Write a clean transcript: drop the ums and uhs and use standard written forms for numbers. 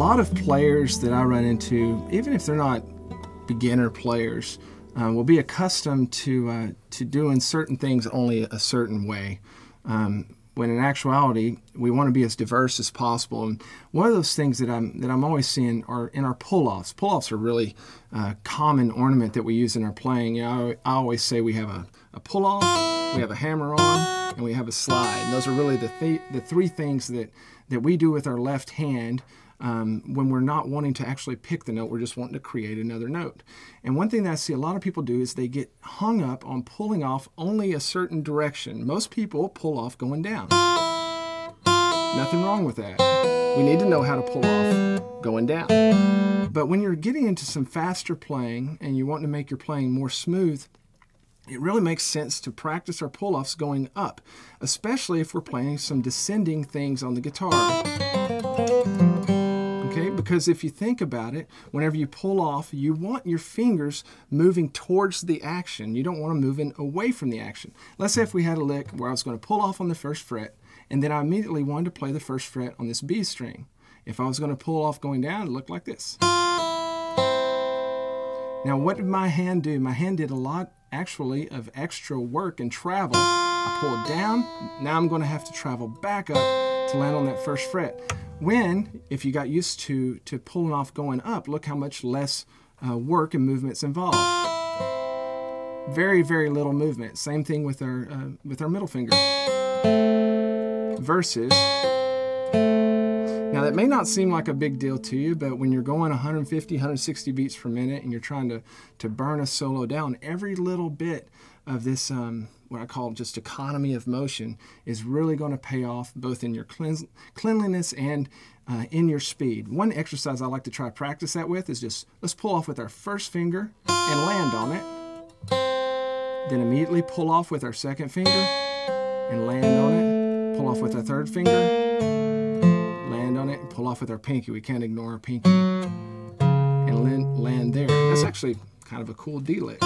lot of players that I run into, even if they're not beginner players, will be accustomed to doing certain things only a certain way. When in actuality, we want to be as diverse as possible. And one of those things that I'm always seeing are in our pull-offs. Pull-offs are really common ornament that we use in our playing. You know, I always say we have a pull-off, we have a hammer-on, and we have a slide. And those are really the three things that we do with our left hand when we're not wanting to actually pick the note. We're just wanting to create another note. And one thing that I see a lot of people do is they get hung up on pulling off only a certain direction. Most people pull off going down. Nothing wrong with that. We need to know how to pull off going down. But when you're getting into some faster playing and you want to make your playing more smooth, it really makes sense to practice our pull-offs going up, especially if we're playing some descending things on the guitar. Okay, because if you think about it, whenever you pull off, you want your fingers moving towards the action. You don't want them moving away from the action. Let's say if we had a lick where I was going to pull off on the first fret, and then I immediately wanted to play the first fret on this B string. If I was going to pull off going down, it looked like this. Now, what did my hand do? My hand did a lot, actually, of extra work and travel. I pull it down. Now I'm going to have to travel back up to land on that first fret. When, if you got used to pulling off going up, look how much less work and movement's involved. Very, very little movement. Same thing with our middle finger. Versus, now that may not seem like a big deal to you, but when you're going 150, 160 beats per minute and you're trying to burn a solo down, every little bit of this, what I call just economy of motion, is really going to pay off both in your cleanliness and in your speed. One exercise I like to try to practice that with is just, let's pull off with our first finger and land on it. Then immediately pull off with our second finger and land on it. Pull off with our third finger, land on it, and pull off with our pinky. We can't ignore our pinky. And land there. That's actually kind of a cool D-lick.